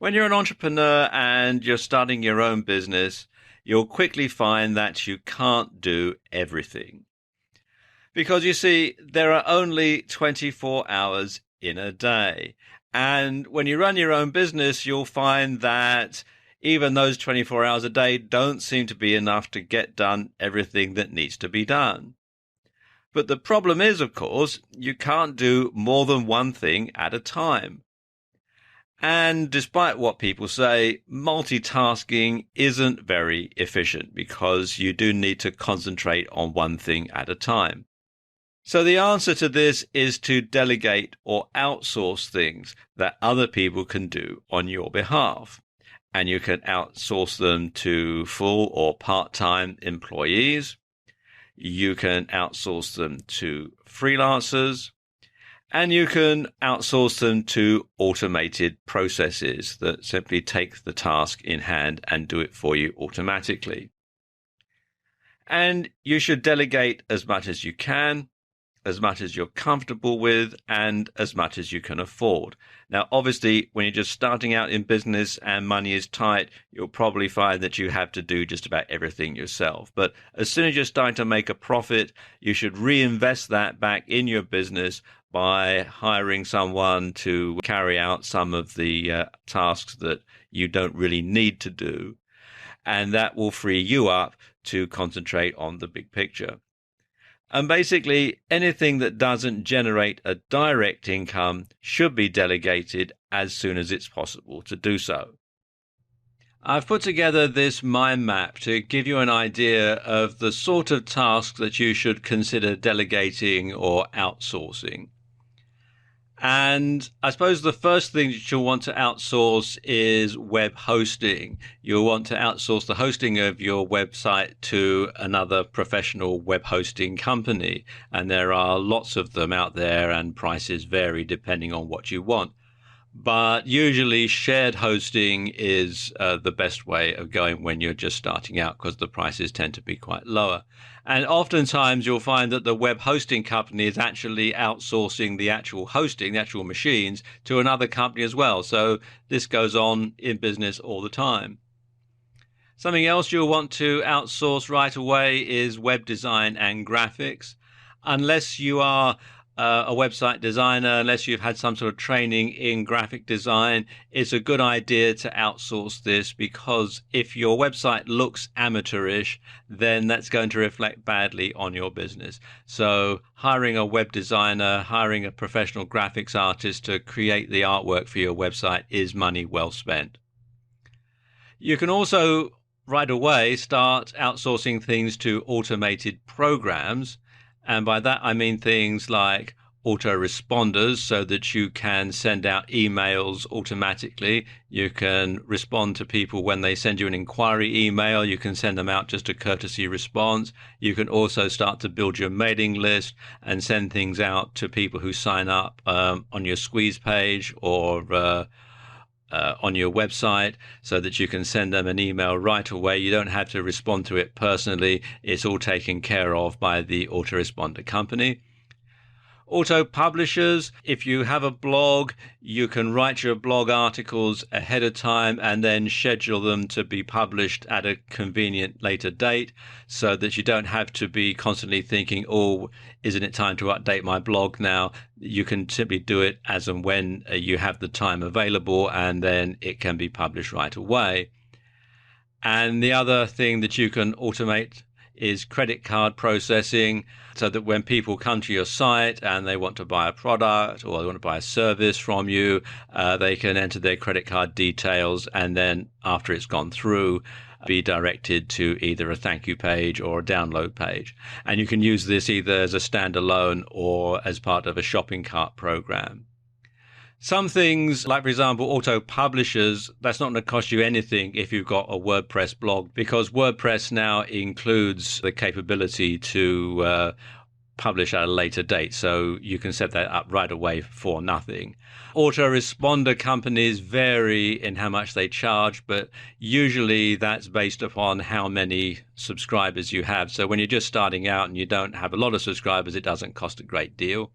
When you're an entrepreneur and you're starting your own business, you'll quickly find that you can't do everything. Because you see, there are only 24 hours in a day. And when you run your own business, you'll find that even those 24 hours a day don't seem to be enough to get done everything that needs to be done. But the problem is, of course, you can't do more than one thing at a time. And despite what people say, multitasking isn't very efficient because you do need to concentrate on one thing at a time. So the answer to this is to delegate or outsource things that other people can do on your behalf. And you can outsource them to full or part-time employees. You can outsource them to freelancers, and you can outsource them to automated processes that simply take the task in hand and do it for you automatically. And you should delegate as much as you can, as much as you're comfortable with, and as much as you can afford. Now, obviously, when you're just starting out in business and money is tight, you'll probably find that you have to do just about everything yourself. But as soon as you're starting to make a profit, you should reinvest that back in your business by hiring someone to carry out some of the tasks that you don't really need to do. And that will free you up to concentrate on the big picture. And basically, anything that doesn't generate a direct income should be delegated as soon as it's possible to do so. I've put together this mind map to give you an idea of the sort of tasks that you should consider delegating or outsourcing. And I suppose the first thing that you'll want to outsource is web hosting. You'll want to outsource the hosting of your website to another professional web hosting company. And there are lots of them out there, and prices vary depending on what you want. But usually shared hosting is the best way of going when you're just starting out, because the prices tend to be quite lower. And oftentimes you'll find that the web hosting company is actually outsourcing the actual hosting, the actual machines, to another company as well. So this goes on in business all the time. Something else you'll want to outsource right away is web design and graphics. Unless you are a website designer, unless you've had some sort of training in graphic design, it's a good idea to outsource this, because if your website looks amateurish, then that's going to reflect badly on your business. So hiring a web designer, hiring a professional graphics artist to create the artwork for your website is money well spent. You can also right away start outsourcing things to automated programs. And by that, I mean things like autoresponders, so that you can send out emails automatically. You can respond to people when they send you an inquiry email. You can send them out just a courtesy response. You can also start to build your mailing list and send things out to people who sign up on your squeeze page or on your website, so that you can send them an email right away. You don't have to respond to it personally. It's all taken care of by the autoresponder company. Auto publishers, if you have a blog, you can write your blog articles ahead of time and then schedule them to be published at a convenient later date, so that you don't have to be constantly thinking, oh, isn't it time to update my blog now? You can simply do it as and when you have the time available, and then it can be published right away. And the other thing that you can automate is credit card processing, so that when people come to your site and they want to buy a product or they want to buy a service from you, they can enter their credit card details, and then after it's gone through, be directed to either a thank you page or a download page. And you can use this either as a standalone or as part of a shopping cart program. Some things, like, for example, auto publishers, that's not going to cost you anything if you've got a WordPress blog, because WordPress now includes the capability to publish at a later date. So you can set that up right away for nothing. Autoresponder companies vary in how much they charge, but usually that's based upon how many subscribers you have. So when you're just starting out and you don't have a lot of subscribers, it doesn't cost a great deal.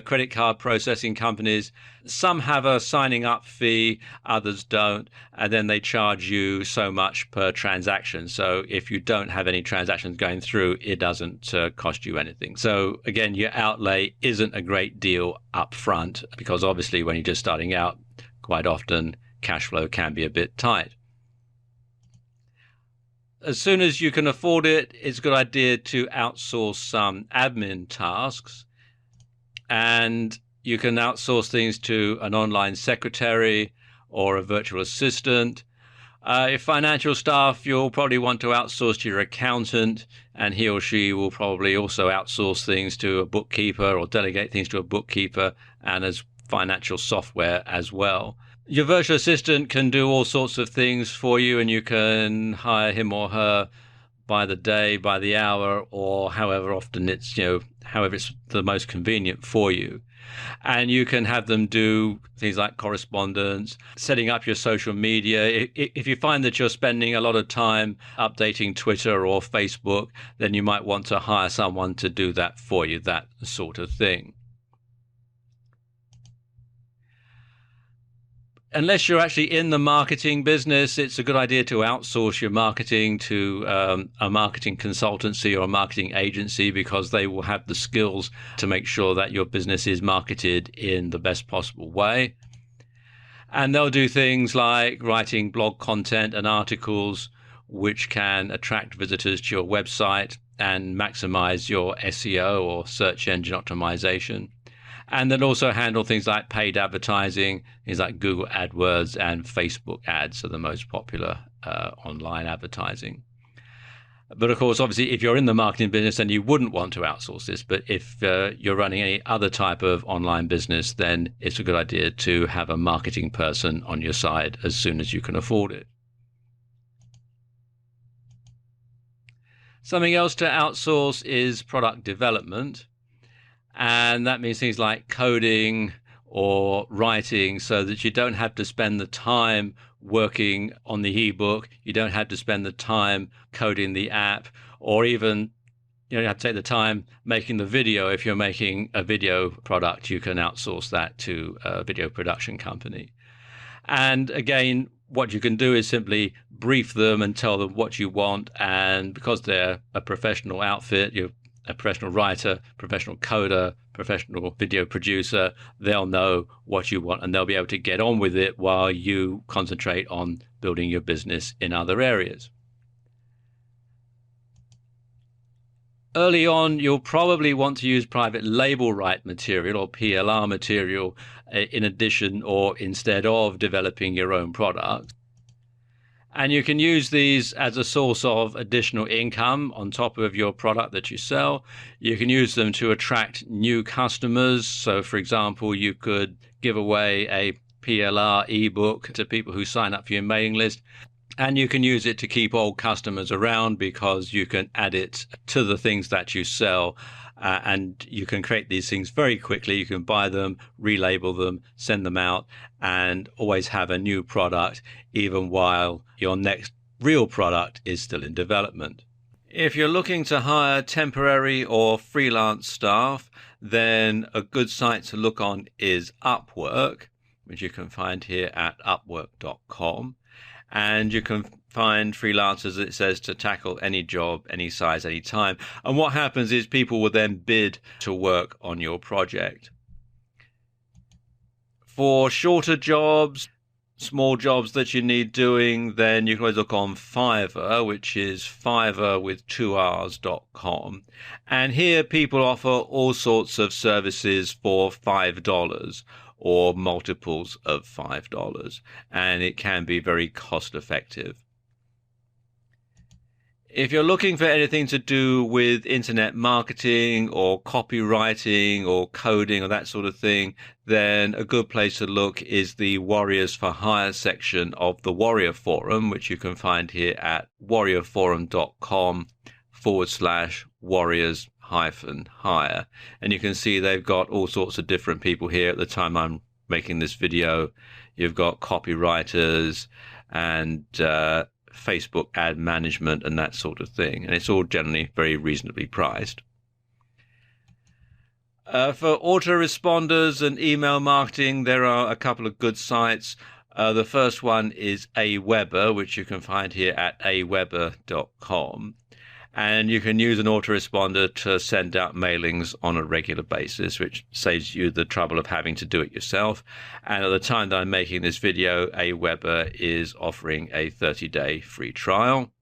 credit card processing companies. Some have a signing up fee, others don't, and then they charge you so much per transaction. So if you don't have any transactions going through, it doesn't cost you anything. So again, your outlay isn't a great deal up front, because obviously when you're just starting out, quite often cash flow can be a bit tight. As soon as you can afford it, it's a good idea to outsource some admin tasks. And you can outsource things to an online secretary or a virtual assistant. If financial staff, you'll probably want to outsource to your accountant, and he or she will probably also outsource things to a bookkeeper or delegate things to a bookkeeper, and as financial software as well. Your virtual assistant can do all sorts of things for you, and you can hire him or her by the day, by the hour, or however often it's, however it's the most convenient for you. And you can have them do things like correspondence, setting up your social media. If you find that you're spending a lot of time updating Twitter or Facebook, then you might want to hire someone to do that for you, that sort of thing. Unless you're actually in the marketing business, it's a good idea to outsource your marketing to a marketing consultancy or a marketing agency, because they will have the skills to make sure that your business is marketed in the best possible way. And they'll do things like writing blog content and articles which can attract visitors to your website and maximize your SEO or search engine optimization. And then also handle things like paid advertising, things like Google AdWords and Facebook ads are the most popular online advertising. But of course, obviously, if you're in the marketing business, then you wouldn't want to outsource this. But if you're running any other type of online business, then it's a good idea to have a marketing person on your side as soon as you can afford it. Something else to outsource is product development. And that means things like coding or writing, so that you don't have to spend the time working on the ebook. You don't have to spend the time coding the app, or even you don't have to take the time making the video. If you're making a video product, you can outsource that to a video production company. And again, what you can do is simply brief them and tell them what you want. And because they're a professional outfit, you're a professional writer, professional coder, professional video producer, they'll know what you want and they'll be able to get on with it while you concentrate on building your business in other areas. Early on, you'll probably want to use private label right material or PLR material in addition or instead of developing your own product. And you can use these as a source of additional income on top of your product that you sell. You can use them to attract new customers. So, for example, you could give away a PLR ebook to people who sign up for your mailing list. And you can use it to keep old customers around, because you can add it to the things that you sell. And you can create these things very quickly. You can buy them, relabel them, send them out, and always have a new product, even while your next real product is still in development. If you're looking to hire temporary or freelance staff, then a good site to look on is Upwork, which you can find here at upwork.com. And you can find freelancers, it says, to tackle any job, any size, any time. And what happens is people will then bid to work on your project. For shorter jobs, small jobs that you need doing, then you can always look on Fiverr, which is Fiverr with 2Rs.com. And here people offer all sorts of services for $5. Or multiples of $5, and it can be very cost effective. If you're looking for anything to do with internet marketing or copywriting or coding or that sort of thing, then a good place to look is the Warriors for Hire section of the Warrior Forum, which you can find here at warriorforum.com/warriors-hire. And you can see they've got all sorts of different people here. At the time I'm making this video, you've got copywriters and Facebook ad management and that sort of thing. And it's all generally very reasonably priced. For autoresponders and email marketing, there are a couple of good sites. The first one is Aweber, which you can find here at aweber.com. And you can use an autoresponder to send out mailings on a regular basis, which saves you the trouble of having to do it yourself. And at the time that I'm making this video, Aweber is offering a 30-day free trial.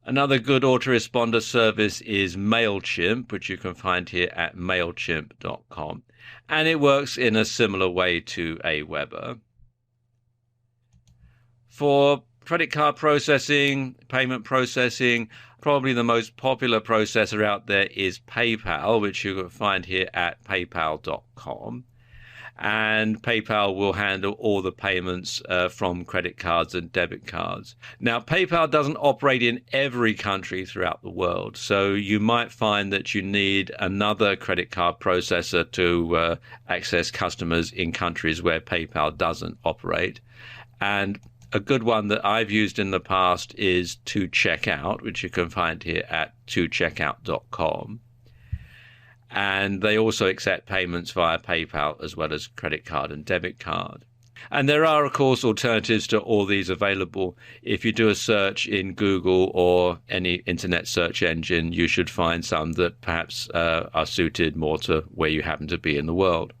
Another good autoresponder service is MailChimp, which you can find here at mailchimp.com. And it works in a similar way to Aweber. For credit card processing, payment processing, probably the most popular processor out there is PayPal, which you can find here at paypal.com. And PayPal will handle all the payments from credit cards and debit cards. Now, PayPal doesn't operate in every country throughout the world, so you might find that you need another credit card processor to access customers in countries where PayPal doesn't operate. And a good one that I've used in the past is ToCheckout, which you can find here at tocheckout.com. And they also accept payments via PayPal as well as credit card and debit card. And there are, of course, alternatives to all these available. If you do a search in Google or any internet search engine, you should find some that perhaps are suited more to where you happen to be in the world.